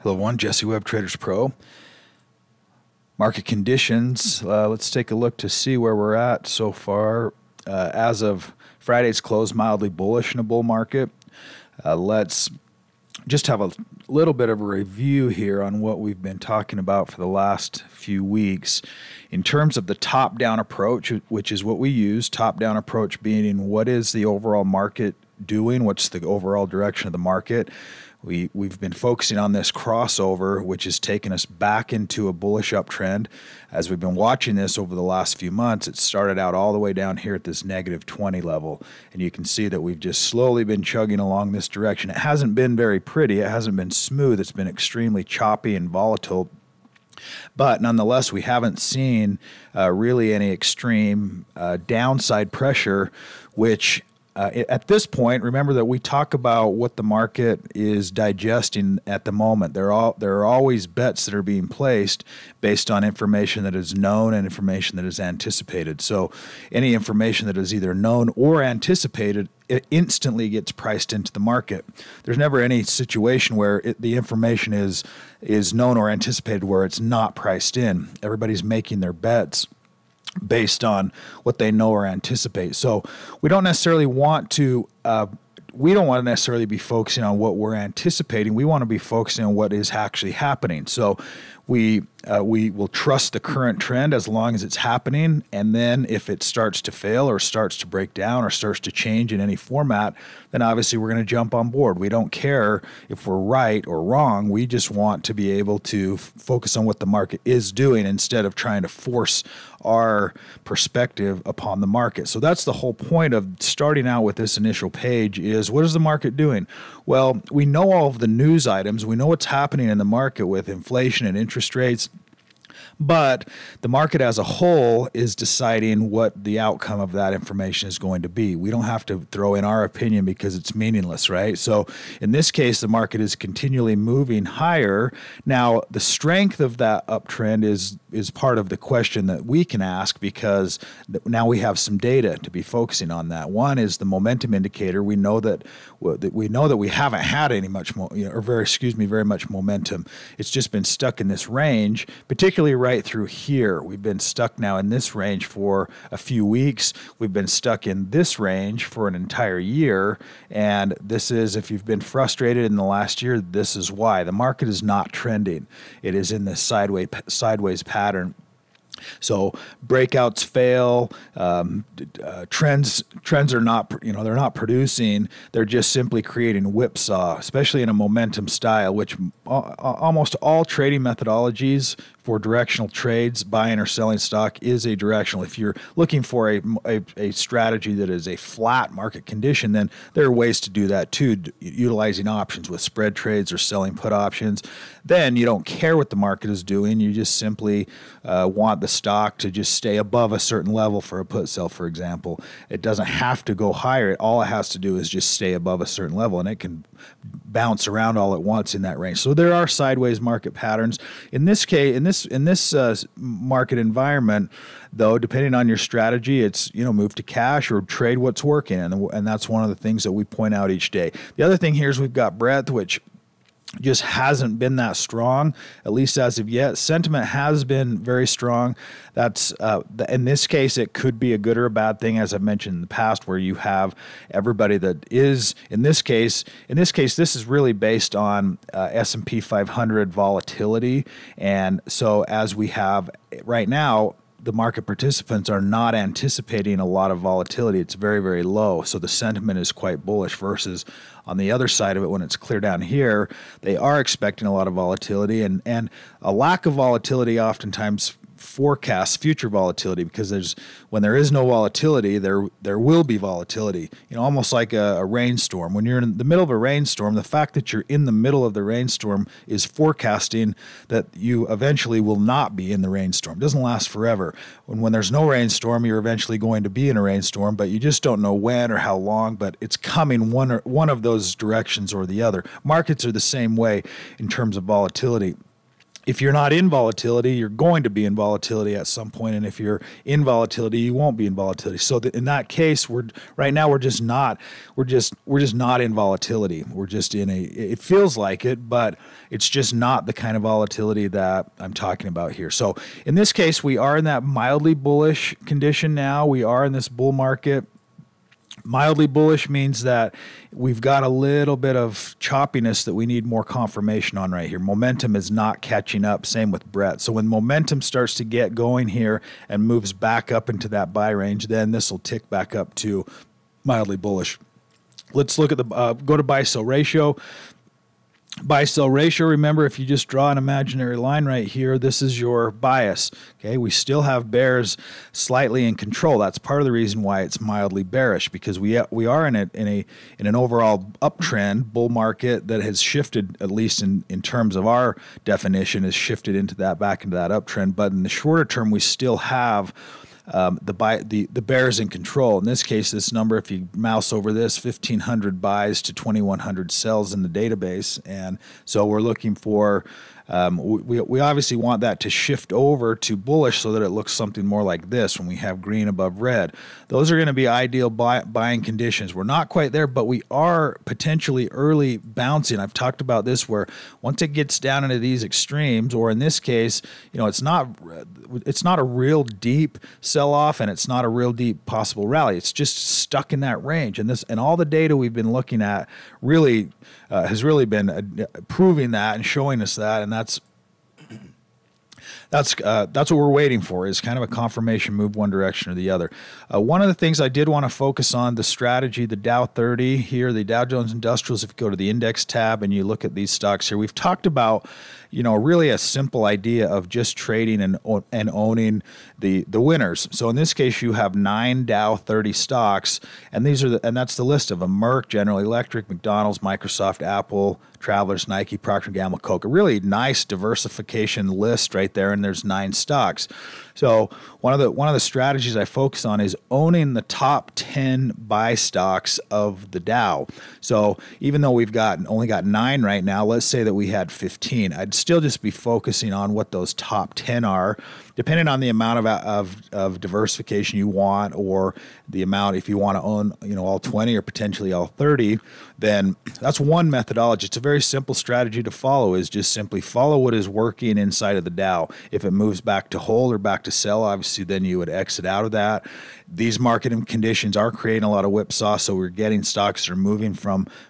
Hello, everyone. Jesse Webb, TradersPro. Market conditions. Let's take a look to see where we're at so far. As of Friday's close, mildly bullish in a bull market. Let's just have a little bit of a review here on what we've been talking about for the last few weeks. In terms of the top-down approach, which is what we use, top-down approach being what is the overall market doing, what's the overall direction of the market. We've been focusing on this crossover, which has taken us back into a bullish uptrend. As we've been watching this over the last few months, it started out all the way down here at this -20 level. And you can see that we've just slowly been chugging along this direction. It hasn't been very pretty. It hasn't been smooth. It's been extremely choppy and volatile. But nonetheless, we haven't seen really any extreme downside pressure, which at this point, remember that we talk about what the market is digesting at the moment. There are always bets that are being placed based on information that is known and information that is anticipated. So any information that is either known or anticipated, it instantly gets priced into the market. There's never any situation where the information is known or anticipated where it's not priced in. Everybody's making their bets based on what they know or anticipate. So we don't necessarily want to necessarily be focusing on what we're anticipating. We want to be focusing on what is actually happening. So we will trust the current trend as long as it's happening, and then if it starts to fail or starts to break down or starts to change in any format, then obviously we're going to jump on board. We don't care if we're right or wrong. We just want to be able to focus on what the market is doing instead of trying to force our perspective upon the market. So that's the whole point of starting out with this initial page is, what is the market doing? Well, we know all of the news items. We know what's happening in the market with inflation and interest rates. But the market as a whole is deciding what the outcome of that information is going to be. We don't have to throw in our opinion because it's meaningless, right? So in this case, the market is continually moving higher. Now, the strength of that uptrend is part of the question that we can ask, because now we have some data to be focusing on that. One is the momentum indicator. We know that we haven't had any very much momentum. It's just been stuck in this range, particularly right through here. We've been stuck now in this range for a few weeks. We've been stuck in this range for an entire year. And this is, if you've been frustrated in the last year, this is why. The market is not trending. It is in this sideways pattern. So breakouts fail, trends are not, they're not producing. They're just simply creating whipsaw, especially in a momentum style, which almost all trading methodologies for directional trades, buying or selling stock, is a directional. If you're looking for a strategy that is a flat market condition, then there are ways to do that too, utilizing options with spread trades or selling put options. Then you don't care what the market is doing. You just simply want the stock to just stay above a certain level for a put sell, for example. It doesn't have to go higher. All it has to do is just stay above a certain level, and it can bounce around all at once in that range. So there are sideways market patterns. In this case, in this market environment, though, depending on your strategy, it's move to cash or trade what's working, and that's one of the things that we point out each day. The other thing here is we've got breadth, which just hasn't been that strong, at least as of yet. Sentiment has been very strong. That's in this case, it could be a good or a bad thing, as I've mentioned in the past, where you have everybody that is, in this case, this is really based on S&P 500 volatility. And so as we have right now, the market participants are not anticipating a lot of volatility. It's very, very low. So the sentiment is quite bullish, versus on the other side of it, when it's clear down here, they are expecting a lot of volatility, and a lack of volatility oftentimes forecasts future volatility, because when there is no volatility, there will be volatility. Almost like a rainstorm. When you're in the middle of a rainstorm, the fact that you're in the middle of the rainstorm is forecasting that you eventually will not be in the rainstorm. It doesn't last forever. When there's no rainstorm, you're eventually going to be in a rainstorm, but you just don't know when or how long, but it's coming one of those directions or the other. Markets are the same way in terms of volatility. if you're not in volatility, you're going to be in volatility at some point, and if you're in volatility, you won't be in volatility. So in that case, we're just not in volatility. We're just in it feels like it, but it's just not the kind of volatility that I'm talking about here. So in this case, we are in that mildly bullish condition now. We are in this bull market. Mildly bullish means that we've got a little bit of choppiness that we need more confirmation on right here. Momentum is not catching up. Same with Brett. So when momentum starts to get going here and moves back up into that buy range, then this will tick back up to mildly bullish. Let's look at the go to buy-sell ratio. Buy-sell ratio, remember, if you just draw an imaginary line right here, this is your bias. Okay, we still have bears slightly in control. That's part of the reason why it's mildly bearish, because we are in an overall uptrend bull market that has shifted, at least in terms of our definition, has shifted into that back into that uptrend. But in the shorter term, we still have the bears in control. In this case, this number, if you mouse over this, 1,500 buys to 2,100 sells in the database. And so we're looking for, we obviously want that to shift over to bullish so that it looks something more like this when we have green above red. Those are going to be ideal buying conditions. We're not quite there, but we are potentially early bouncing. I've talked about this, where once it gets down into these extremes, or in this case, it's not a real deep sell-off, and it's not a real deep possible rally. It's just stuck in that range, and all the data we've been looking at really has really been proving that and showing us that, and that's what we're waiting for, is kind of a confirmation move one direction or the other. One of the things I did want to focus on, the strategy, the Dow 30 here, the Dow Jones Industrials. If you go to the index tab and you look at these stocks here, we've talked about really a simple idea of just trading and owning the winners. So in this case, you have 9 Dow 30 stocks, and that's the list of them: Merck, General Electric, McDonald's, Microsoft, Apple, Travelers, Nike, Procter & Gamble, Coke. A really nice diversification list right there, and there's 9 stocks. So one of the strategies I focus on is owning the top 10 buy stocks of the Dow. So even though we've only got 9 right now, let's say that we had 15. I'd still just be focusing on what those top 10 are, depending on the amount of diversification you want, or the amount, if you want to own all 20 or potentially all 30, then that's one methodology. It's a very simple strategy to follow, is just simply follow what is working inside of the Dow. If it moves back to hold or back to sell, obviously then you would exit out of that. These market conditions are creating a lot of whipsaw, so we're getting stocks that are moving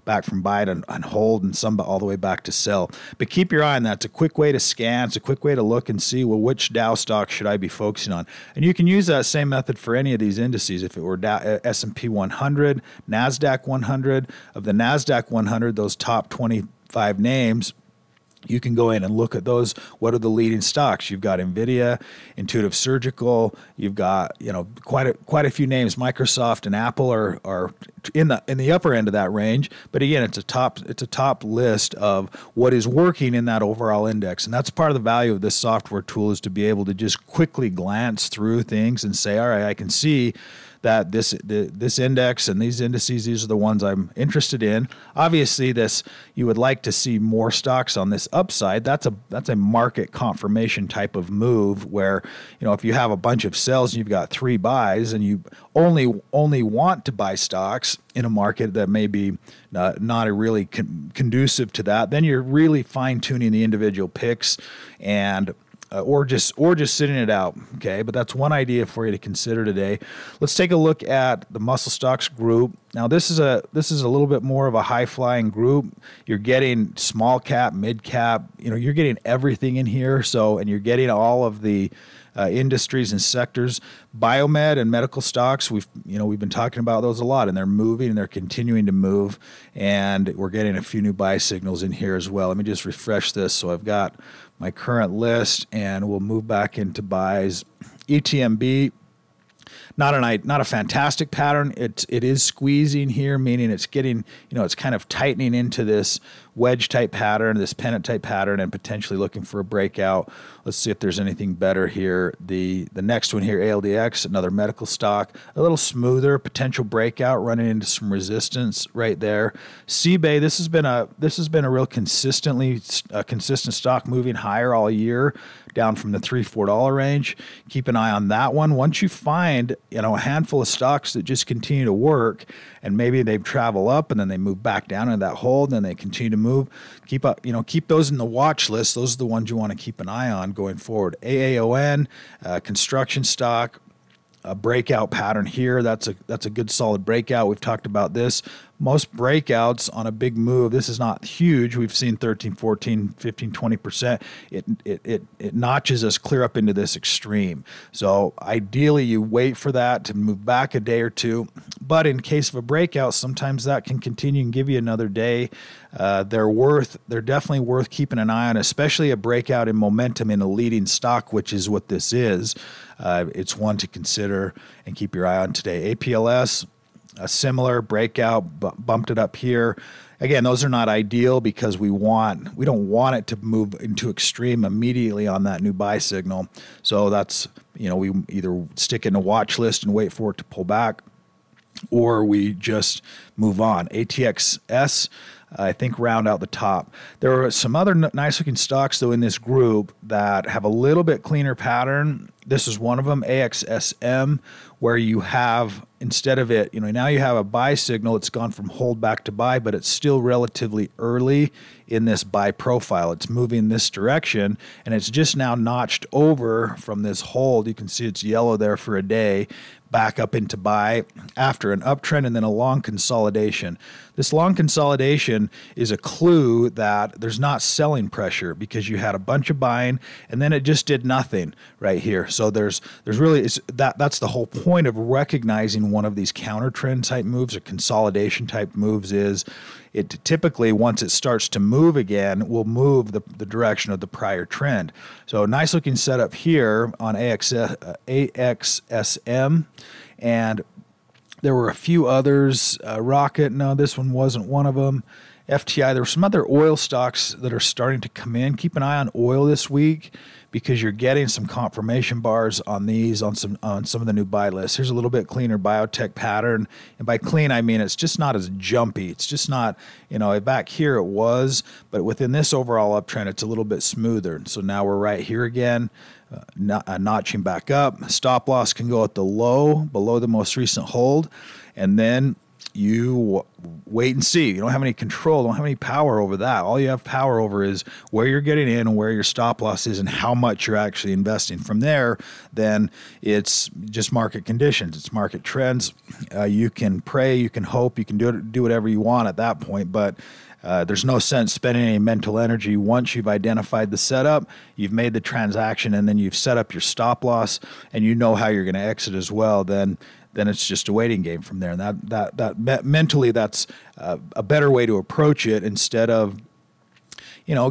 back from buy to hold, and some all the way back to sell. But keep your eye on that. It's a quick way to scan. It's a quick way to look and see, well, which Dow stock should I be focusing on? And you can use that same method for any of these indices. If it were S&P 100, NASDAQ 100, of the NASDAQ 100, those top 25 names, you can go in and look at those. What are the leading stocks? You've got NVIDIA, Intuitive Surgical. You've got quite a few names. Microsoft and Apple are in the upper end of that range. But again, it's a top list of what is working in that overall index, and that's part of the value of this software tool, is to be able to just quickly glance through things and say, all right, I can see that this index and these indices, these are the ones I'm interested in. Obviously, you would like to see more stocks on this upside. That's a market confirmation type of move, where if you have a bunch of sells and you've got 3 buys, and you only want to buy stocks in a market that may be not a really conducive to that, then you're really fine tuning the individual picks and or just sitting it out. Okay, but that's one idea for you to consider today. Let's take a look at the muscle stocks group. Now this is a little bit more of a high flying group. You're getting small cap, mid cap. You're getting everything in here. And you're getting all of the industries and sectors. Biomed and medical stocks, we've been talking about those a lot, and they're moving and they're continuing to move, and we're getting a few new buy signals in here as well. Let me just refresh this. So I've got my current list, and we'll move back into buys. ETMB, not a fantastic pattern. It is squeezing here, meaning it's getting, it's kind of tightening into this, wedge type pattern, this pennant type pattern, and potentially looking for a breakout. Let's see if there's anything better here. The next one here, ALDX, another medical stock, a little smoother, potential breakout, running into some resistance right there. CBay, this has been a real consistent stock, moving higher all year, down from the $3-4 range. Keep an eye on that one. Once you find, a handful of stocks that just continue to work, and maybe they travel up and then they move back down into that hold, and then they continue to move, keep those in the watch list. Those are the ones you want to keep an eye on going forward. AAON, construction stock, a breakout pattern here. That's a good solid breakout. We've talked about this. Most breakouts on a big move, this is not huge. We've seen 13, 14, 15, 20%. It notches us clear up into this extreme. So ideally you wait for that to move back a day or two. But in case of a breakout, sometimes that can continue and give you another day. They're definitely worth keeping an eye on, especially a breakout in momentum in a leading stock, which is what this is. It's one to consider and keep your eye on today. APLS, a similar breakout, bumped it up here. Again, those are not ideal because we don't want it to move into extreme immediately on that new buy signal. So that's, we either stick in a watch list and wait for it to pull back, or we just move on. ATXS, I think, round out the top. There are some other nice looking stocks though in this group that have a little bit cleaner pattern. This is one of them, AXSM, where you have, instead of it, now you have a buy signal. It's gone from hold back to buy, but it's still relatively early in this buy profile. It's moving this direction, and it's just now notched over from this hold. You can see it's yellow there for a day, back up into buy after an uptrend and then a long consolidation. This long consolidation is a clue that there's not selling pressure because you had a bunch of buying and then it just did nothing right here. So there's really, that's the whole point of recognizing one of these counter trend type moves or consolidation type moves is it typically, once it starts to move again, will move the direction of the prior trend. So nice looking setup here on AXSM. And there were a few others. Rocket, no, this one wasn't one of them. FTI, there were some other oil stocks that are starting to come in. Keep an eye on oil this week because you're getting some confirmation bars on these on some of the new buy lists. Here's a little bit cleaner biotech pattern. And by clean, I mean it's just not as jumpy. It's just not, back here it was, but within this overall uptrend, it's a little bit smoother. So now we're right here again. Notching back up. Stop loss can go at the low, below the most recent hold, and then you wait and see. You don't have any control, don't have any power over that. All you have power over is where you're getting in and where your stop loss is and how much you're actually investing. From there, then it's just market conditions. It's market trends. You can pray, you can hope, you can do whatever you want at that point, but there's no sense spending any mental energy. Once you've identified the setup, you've made the transaction, and then you've set up your stop loss, and you know how you're going to exit as well, then it's just a waiting game from there. And that mentally, that's a better way to approach it instead of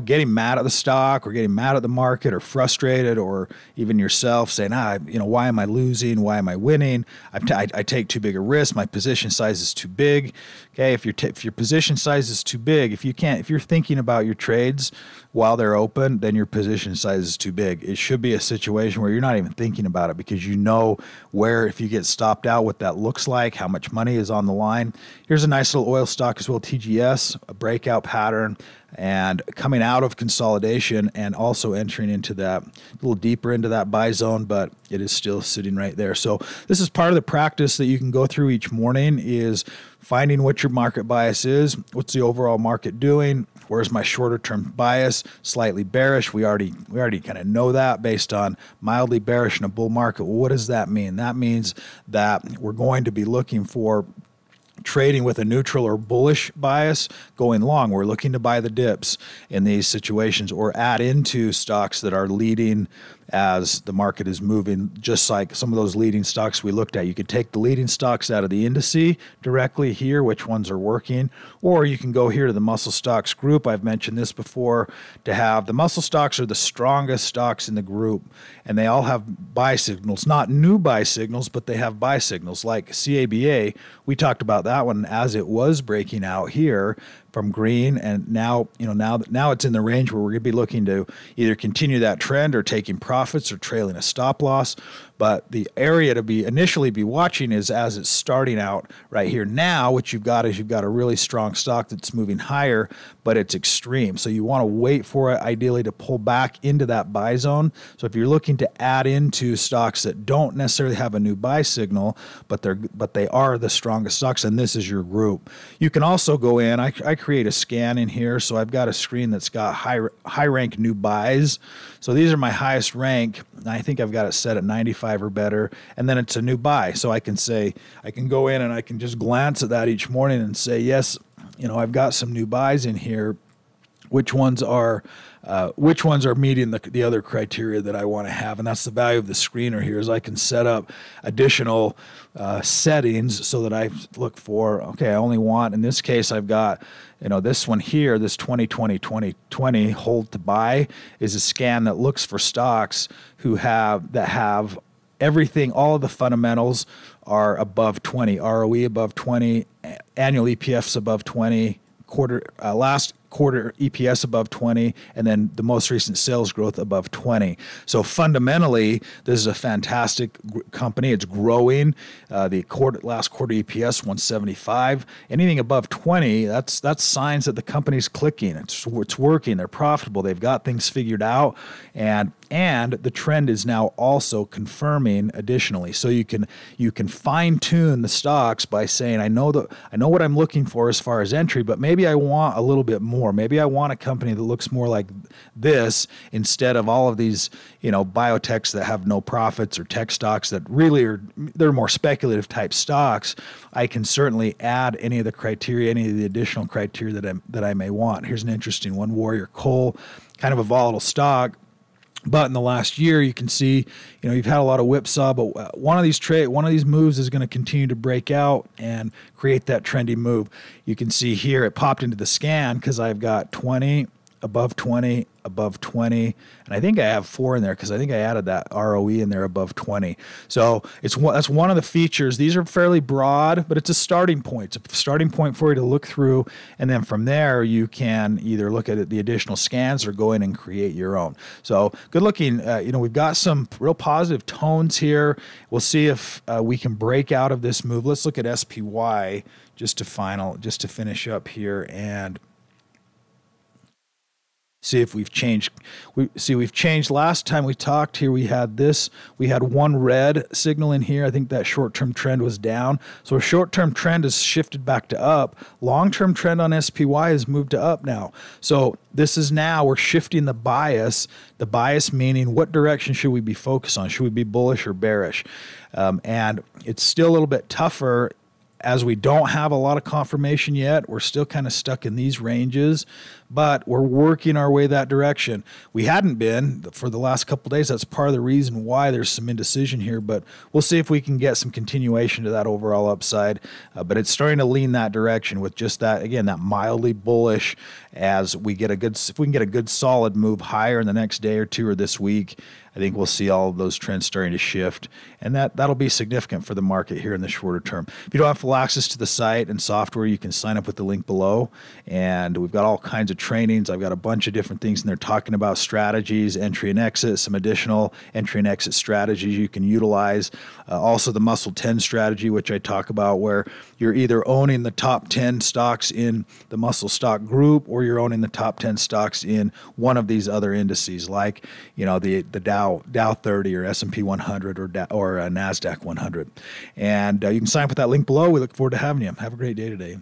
getting mad at the stock or getting mad at the market or frustrated, or even yourself saying, why am I losing? Why am I winning? I take too big a risk. My position size is too big. Okay, if your position size is too big, if you're thinking about your trades while they're open, then your position size is too big. It should be a situation where you're not even thinking about it because you know where, if you get stopped out, what that looks like, how much money is on the line. Here's a nice little oil stock as well, TGS, a breakout pattern, and coming out of consolidation and also entering into that, a little deeper into that buy zone, but it is still sitting right there. So this is part of the practice that you can go through each morning, is finding what your market bias is. What's the overall market doing? Where's my shorter term bias? Slightly bearish. We already kind of know that based on mildly bearish in a bull market. Well, what does that mean? That means that we're going to be looking for trading with a neutral or bullish bias going long. We're looking to buy the dips in these situations or add into stocks that are leading as the market is moving, just like some of those leading stocks we looked at. You could take the leading stocks out of the indice directly here, which ones are working, or you can go here to the muscle stocks group. I've mentioned this before, to have the muscle stocks are the strongest stocks in the group, and they all have buy signals, not new buy signals, but they have buy signals like CABA. We talked about that one as it was breaking out here, from green, and now now it's in the range where we're going to be looking to either continue that trend or taking profits or trailing a stop loss. But the area to be initially be watching is as it's starting out right here now. What you've got is you've got a really strong stock that's moving higher, but it's extreme. So you want to wait for it ideally to pull back into that buy zone. So if you're looking to add into stocks that don't necessarily have a new buy signal, but they are the strongest stocks, and this is your group. You can also go in. I create a scan in here, so I've got a screen that's got high rank new buys. So these are my highest rank. I think I've got it set at 95 or better, and then it's a new buy. So I can go in and I can just glance at that each morning and say, yes, I've got some new buys in here. Which ones are meeting the other criteria that I want to have? And that's the value of the screener here, is I can set up additional settings so that I look for, okay, I only want, in this case, I've got, this one here, this 2020 hold to buy is a scan that looks for stocks that have everything, all of the fundamentals are above 20, ROE above 20, annual EPS above 20, last quarter EPS above 20, and then the most recent sales growth above 20. So fundamentally, this is a fantastic company. It's growing. The last quarter EPS 175. Anything above 20, that's signs that the company's clicking. It's working. They're profitable. They've got things figured out, and the trend is now also confirming additionally. So you can fine tune the stocks by saying, I know what I'm looking for as far as entry, but maybe I want a little bit more. Maybe I want a company that looks more like this instead of all of these, biotechs that have no profits, or tech stocks that really they're more speculative type stocks. I can certainly add any of the criteria, any of the additional criteria that I may want. Here's an interesting one: Warrior Coal, kind of a volatile stock. But in the last year, you can see, you've had a lot of whipsaw, but one of these moves is going to continue to break out and create that trendy move. You can see here it popped into the scan because I've got 20, above 20, above 20, and I think I have 4 in there because I think I added that ROE in there above 20. So that's one of the features. These are fairly broad, but it's a starting point. It's a starting point for you to look through, and then from there you can either look at the additional scans or go in and create your own. So good looking. We've got some real positive tones here. We'll see if we can break out of this move. Let's look at SPY just to finish up here and see if we've changed. We've changed. Last time we talked here, we had one red signal in here. I think that short-term trend was down. So a short-term trend has shifted back to up. Long-term trend on SPY has moved to up now. So this is now, we're shifting the bias. The bias meaning what direction should we be focused on? Should we be bullish or bearish? And it's still a little bit tougher as we don't have a lot of confirmation yet. We're still kind of stuck in these ranges, but we're working our way that direction. We hadn't been for the last couple of days. That's part of the reason why there's some indecision here, but we'll see if we can get some continuation to that overall upside. But it's starting to lean that direction with just that, again, that mildly bullish as we get if we can get a good solid move higher in the next day or two or this week. I think we'll see all of those trends starting to shift, and that'll be significant for the market here in the shorter term. If you don't have full access to the site and software, you can sign up with the link below, and we've got all kinds of trainings. I've got a bunch of different things in there talking about strategies, entry and exit, some additional entry and exit strategies you can utilize. Also the Muscle 10 strategy, which I talk about, where you're either owning the top 10 stocks in the Muscle stock group, or you're owning the top 10 stocks in one of these other indices, like the Dow 30 or S&P 100 or NASDAQ 100. And you can sign up with that link below. We look forward to having you. Have a great day today.